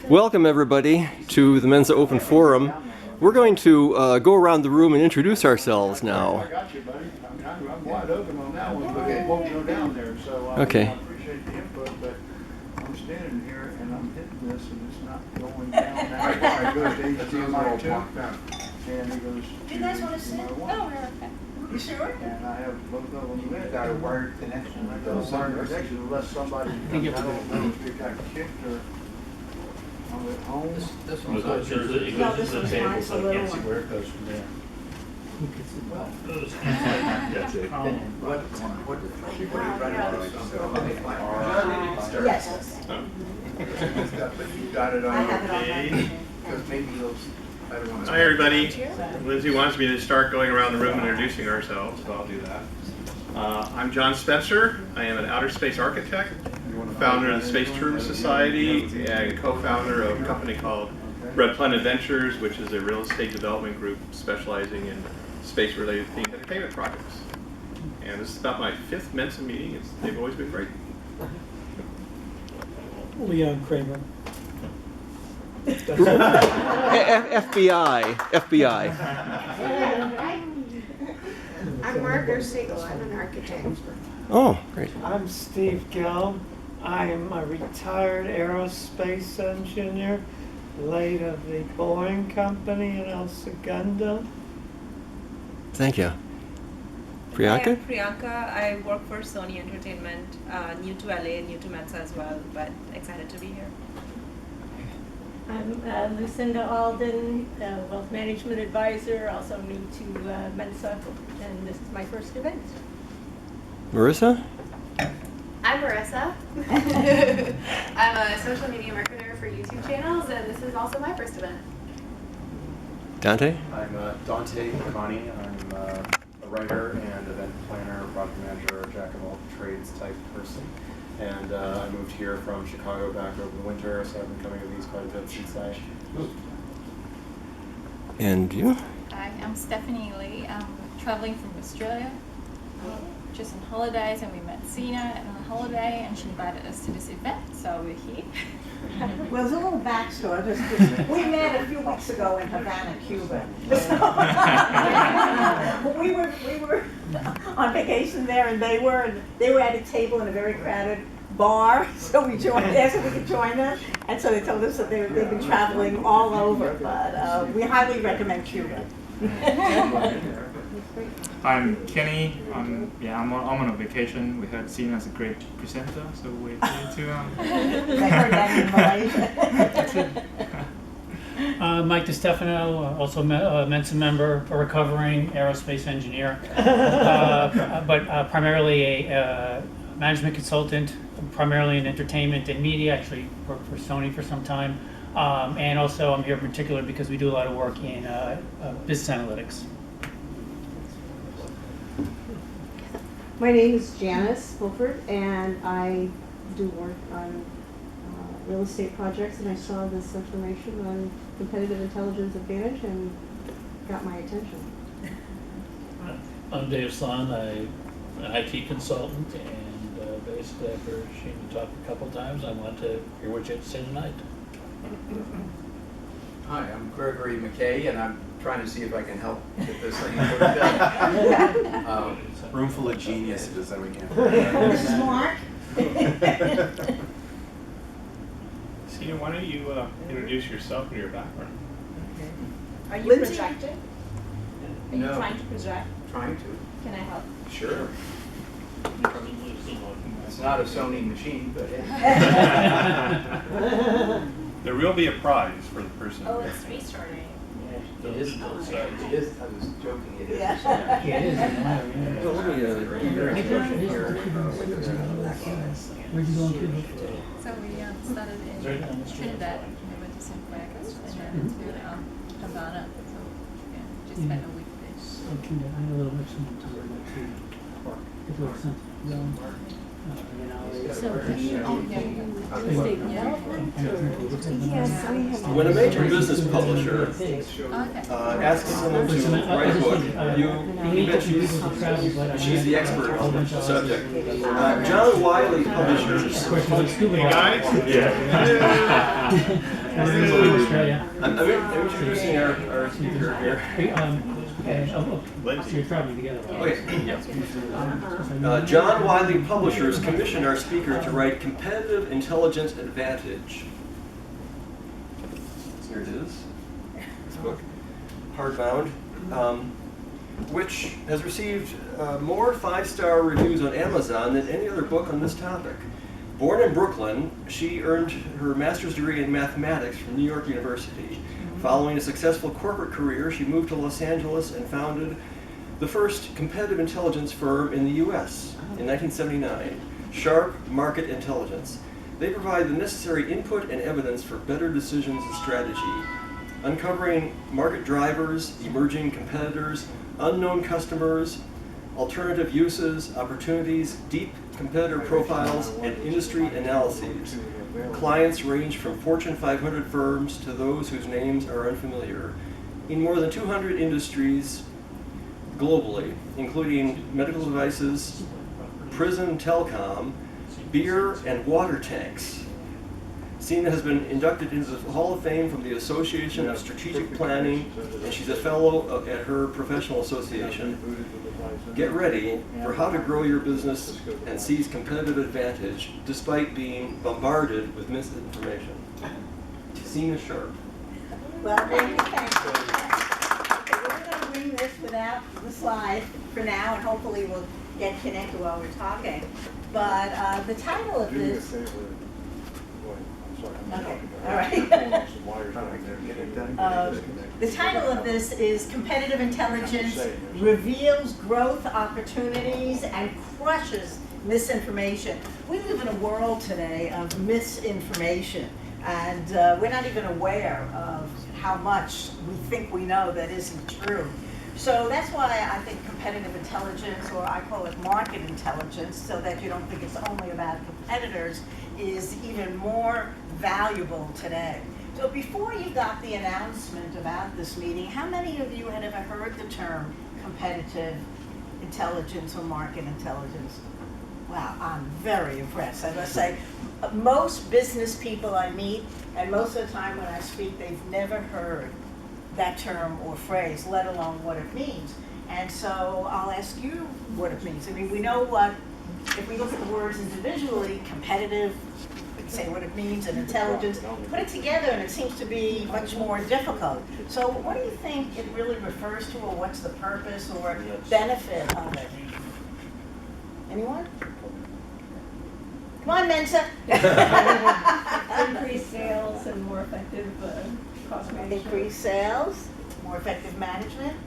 Welcome everybody to the Mensa Open Forum. We're going to go around the room and introduce ourselves now. I got you, buddy. I'm wide open on that one, but it won't go down there, so I appreciate the input, but I'm standing here and I'm hitting this and it's not going down that far. It goes to HDMI 2, and it goes to You guys want to sit? HDMI 1. No, we're okay. You sure? And I have both of them lit. Got a wired connection. I got a wired connection unless somebody, I don't know if they got kicked or I'm at home. This Well, one's it goes to the No, this one's table, mine, so the I little can't see one. where it goes from there. That's it. Yes. But you got it I on. have it on my machine. Because maybe those, I don't want to. Hi everybody. Lindsay wants me to start going around the room and introducing ourselves, so I'll do that. I'm John Spencer. I am an outer space architect, founder of the Space Tourism Society, and co-founder of a company called Red Planet Ventures, which is a real estate development group specializing in space-related themed entertainment projects. And this is about my 5th Mensa meeting. They've always been great. Leon Kramer. FBI. I'm Margaret Siegel. I'm an architect. Oh, great. I'm Steve Gelb. I'm a retired aerospace engineer, late of the Boeing Company in El Segundo. Thank you. Hi, Priyanka? I'm Priyanka. I work for Sony Entertainment, new to LA, new to Mensa as well, but excited to be here. I'm Lucinda Alden, Wealth Management Advisor, also new to Mensa, and this is my first event. Marissa? I'm Marissa. I'm a social media marketer for YouTube channels, and this is also my first event. Dante? I'm Dante Connie. I'm a writer and event planner, project manager, jack of all trades type person. And I moved here from Chicago back over the winter, so I've been coming to these quite a bit since I moved. And you? Hi, I'm Stephanie Lee. I'm traveling from Australia, just on holidays, and we met Seena on a holiday, and she invited us to this event, so we're here. Well, there's a little backstory. We met a few weeks ago in Havana, Cuba. we were on vacation there, and they were at a table in a very crowded bar. So we asked if we could join them, and so they told us that they've been traveling all over. But we highly recommend Cuba. I'm Kenny. I'm on a vacation. We heard Seena as a great presenter, so we're here to. I heard that in Malaysia. Mike DiStefano, also a Mensa member, a recovering aerospace engineer, but primarily a management consultant, primarily in entertainment and media. Actually worked for Sony for some time, and also I'm here in particular because we do a lot of work in business analytics. My name is Janice Fulford, and I do work on real estate projects, and I saw this information on competitive intelligence advantage and got my attention. I'm Dave Slon. I'm an IT consultant, and basically after seeing you talk a couple times, I want to hear what you have to say tonight. Hi, I'm Gregory McKay, and I'm trying to see if I can help get this thing done. Room full of geniuses that we can. Mrs. Mark. Seena, why don't you introduce yourself and your background? Are you Lindsay? projecting? Are you No. trying to project? Trying to. Can I help? Sure. It's not a Sony machine, but There will be a prize for the person. Oh, it's restarting. it is. It is. I was joking. It is. Yeah. Well, let me Your introduction here. Where'd you go to? So we started in Trinidad, and we went to San Francisco, and then to Havana. So yeah, just spent a week there. Okay, I had a little bit of So do you state development or? Yes, I have. When a major business publisher Okay. asks someone to write a book, you bet she's the expert on the subject. John Wiley Publishers. Hey guys? Yeah. Australia. I'm introducing our speaker here. So you're traveling together. Okay, yeah. John Wiley Publishers commissioned our speaker to write Competitive Intelligence Advantage. Here it is, this book, hardbound, which has received more 5-star reviews on Amazon than any other book on this topic. Born in Brooklyn, she earned her master's degree in mathematics from New York University. Following a successful corporate career, she moved to Los Angeles and founded the first competitive intelligence firm in the U.S. in 1979, Sharp Market Intelligence. They provide the necessary input and evidence for better decisions and strategy, uncovering market drivers, emerging competitors, unknown customers, alternative uses, opportunities, deep competitor profiles, and industry analyses. Clients range from Fortune 500 firms to those whose names are unfamiliar, in more than 200 industries globally, including medical devices, prison telecom, beer, and water tanks. Seena has been inducted into the Hall of Fame from the Association of Strategic Planning, and she's a fellow at her professional association. Get ready for how to grow your business and seize competitive advantage despite being bombarded with misinformation. Seena Sharp. Well, thank you. Okay, we're going to bring this without the slide for now, and hopefully we'll get connected while we're talking. But the title of this... Okay, all right. The title of this is Competitive Intelligence Reveals Growth Opportunities and Crushes Misinformation. We live in a world today of misinformation, and we're not even aware of how much we think we know that isn't true. So that's why I think competitive intelligence, or I call it market intelligence, so that you don't think it's only about competitors, is even more valuable today. So before you got the announcement about this meeting, how many of you had ever heard the term competitive intelligence or market intelligence? Wow, I'm very impressed. I must say, most business people I meet, and most of the time when I speak, they've never heard that term or phrase, let alone what it means. And so I'll ask you what it means. I mean, we know what, if we look at the words individually, competitive, we can say what it means, and intelligence, put it together and it seems to be much more difficult. So what do you think it really refers to, or what's the purpose or benefit of it? Anyone? Come on, Mensa. Increased sales and more effective cost management. Increased sales, more effective management.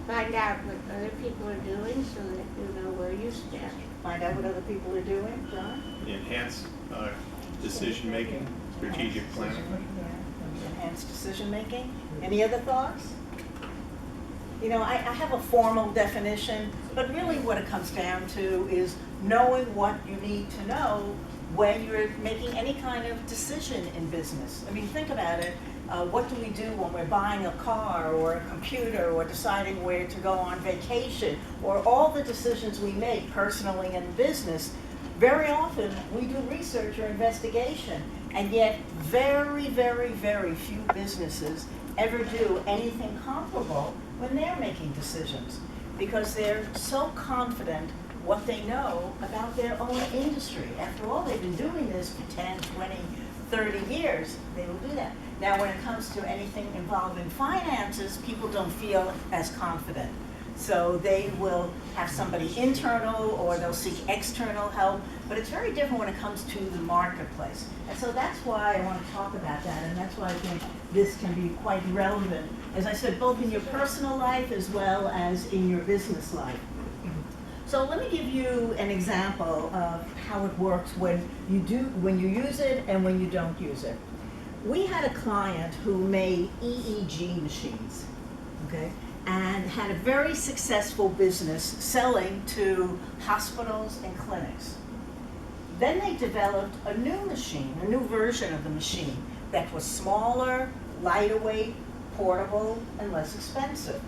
Find out what other people are doing so that you know where you stand. Find out what other people are doing, John. Enhance decision making, strategic planning. Enhance decision making. Any other thoughts? You know, I have a formal definition, but really what it comes down to is knowing what you need to know when you're making any kind of decision in business. I mean, think about it. What do we do when we're buying a car or a computer or deciding where to go on vacation, or all the decisions we make personally in business? Very often we do research or investigation, and yet very, very, very few businesses ever do anything comparable when they're making decisions, because they're so confident what they know about their own industry. After all, they've been doing this for 10, 20, 30 years. They will do that. Now, when it comes to anything involving finances, people don't feel as confident. So they will have somebody internal, or they'll seek external help, but it's very different when it comes to the marketplace. And so that's why I want to talk about that, and that's why I think this can be quite relevant, as I said, both in your personal life as well as in your business life. So let me give you an example of how it works when you use it and when you don't use it. We had a client who made EEG machines, okay, and had a very successful business selling to hospitals and clinics. Then they developed a new machine, a new version of the machine that was smaller, lighter weight, portable, and less expensive.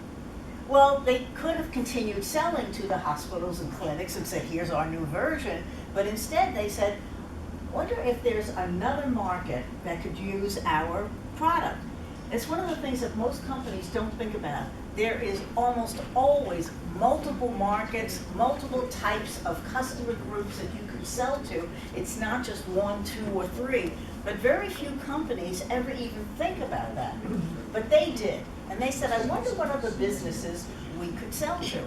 Well, they could have continued selling to the hospitals and clinics and said, here's our new version, but instead they said, wonder if there's another market that could use our product. It's one of the things that most companies don't think about. There is almost always multiple markets, multiple types of customer groups that you could sell to. It's not just 1, 2, or 3, but very few companies ever even think about that. But they did, and they said, I wonder what other businesses we could sell to.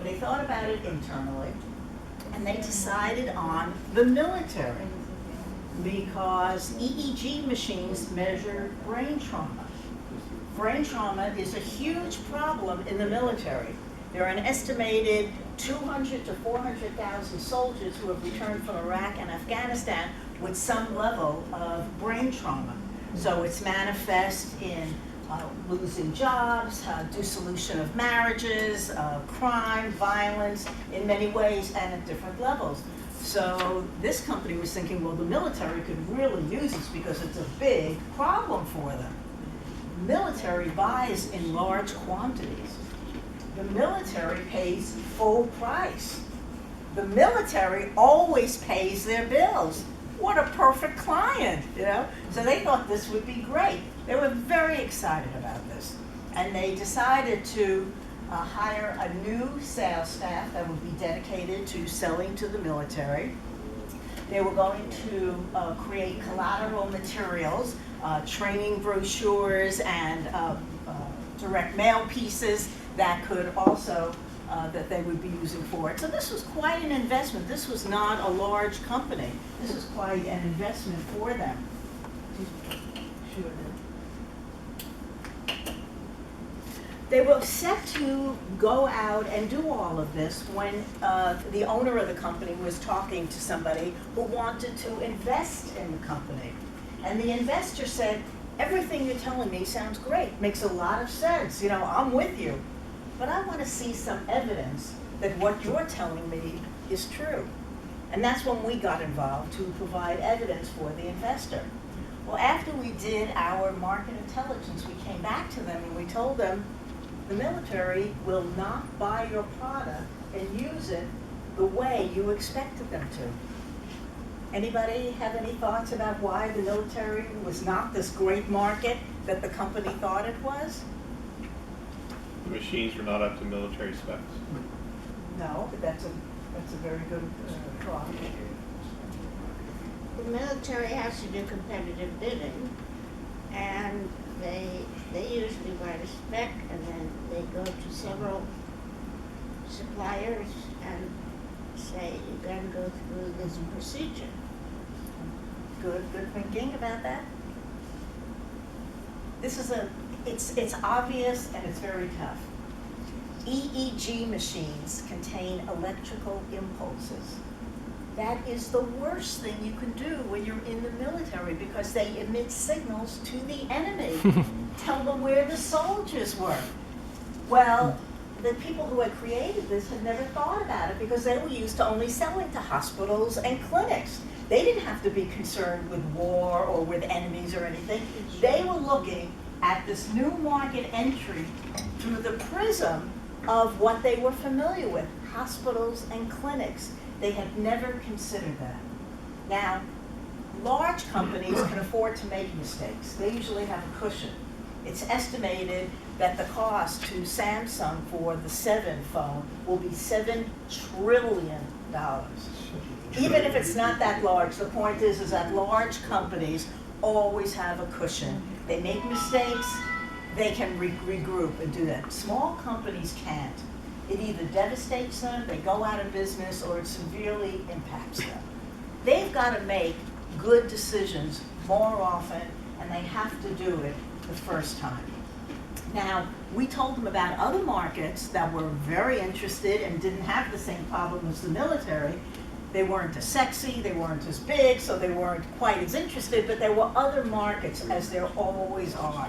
They thought about it internally, and they decided on the military, because EEG machines measure brain trauma. Brain trauma is a huge problem in the military. There are an estimated 200 to 400,000 soldiers who have returned from Iraq and Afghanistan with some level of brain trauma. So it's manifest in losing jobs, dissolution of marriages, crime, violence, in many ways and at different levels. So this company was thinking, well, the military could really use this because it's a big problem for them. Military buys in large quantities. The military pays full price. The military always pays their bills. What a perfect client, you know? So they thought this would be great. They were very excited about this. And they decided to hire a new sales staff that would be dedicated to selling to the military. They were going to create collateral materials, training brochures, and direct mail pieces that could also, that they would be using for it. So this was quite an investment. This was not a large company. This was quite an investment for them. They were set to go out and do all of this when the owner of the company was talking to somebody who wanted to invest in the company. And the investor said, everything you're telling me sounds great, makes a lot of sense, you know, I'm with you. But I want to see some evidence that what you're telling me is true. And that's when we got involved to provide evidence for the investor. Well, after we did our market intelligence, we came back to them and we told them, the military will not buy your product and use it the way you expected them to. Anybody have any thoughts about why the military was not this great market that the company thought it was? The machines were not up to military specs. No, but that's a very good thought. The military has to do competitive bidding, and they usually write a spec, and then they go to several suppliers and say, you're going to go through this procedure. Good thinking about that. This is it's obvious and it's very tough. EEG machines contain electrical impulses. That is the worst thing you can do when you're in the military because they emit signals to the enemy. Tell them where the soldiers were. Well, the people who had created this had never thought about it because they were used to only selling to hospitals and clinics. They didn't have to be concerned with war or with enemies or anything. They were looking at this new market entry through the prism of what they were familiar with, hospitals and clinics. They had never considered that. Now, large companies can afford to make mistakes. They usually have a cushion. It's estimated that the cost to Samsung for the 7 phone will be $7 trillion. Even if it's not that large, the point is that large companies always have a cushion. They make mistakes, they can regroup and do that. Small companies can't. It either devastates them, they go out of business, or it severely impacts them. They've got to make good decisions more often, and they have to do it the first time. Now, we told them about other markets that were very interested and didn't have the same problem as the military. They weren't as sexy, they weren't as big, so they weren't quite as interested, but there were other markets, as there always are.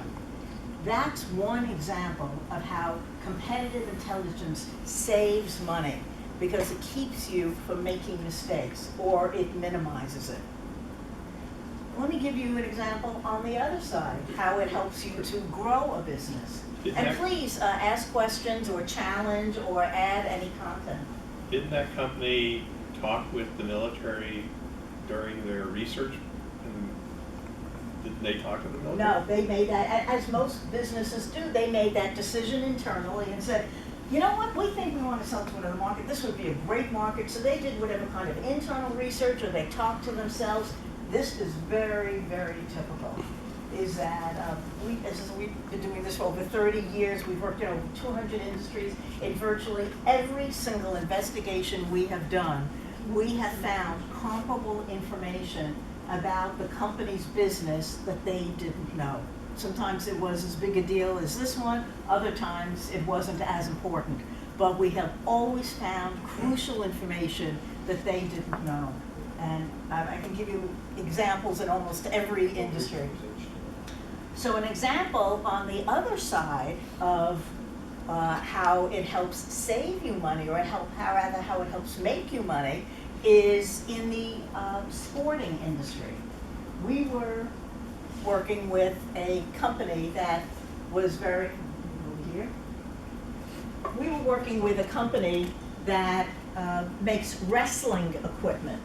That's one example of how competitive intelligence saves money because it keeps you from making mistakes or it minimizes it. Let me give you an example on the other side, how it helps you to grow a business. And please ask questions or challenge or add any content. Didn't that company talk with the military during their research? And did they talk to the military? No, they made that, as most businesses do, they made that decision internally and said, you know what, we think we want to sell to another market, this would be a great market, so they did whatever kind of internal research, or they talked to themselves. This is very, very typical, is that we've been doing this for over 30 years, we've worked in over 200 industries. In virtually every single investigation we have done, we have found comparable information about the company's business that they didn't know. Sometimes it was as big a deal as this one, other times it wasn't as important. But we have always found crucial information that they didn't know. And I can give you examples in almost every industry. So an example on the other side of how it helps save you money, or how it helps make you money, is in the sporting industry. We were working with a company that was very, over here. We were working with a company that makes wrestling equipment.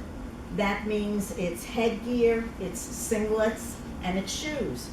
That means it's headgear, it's singlets, and it's shoes.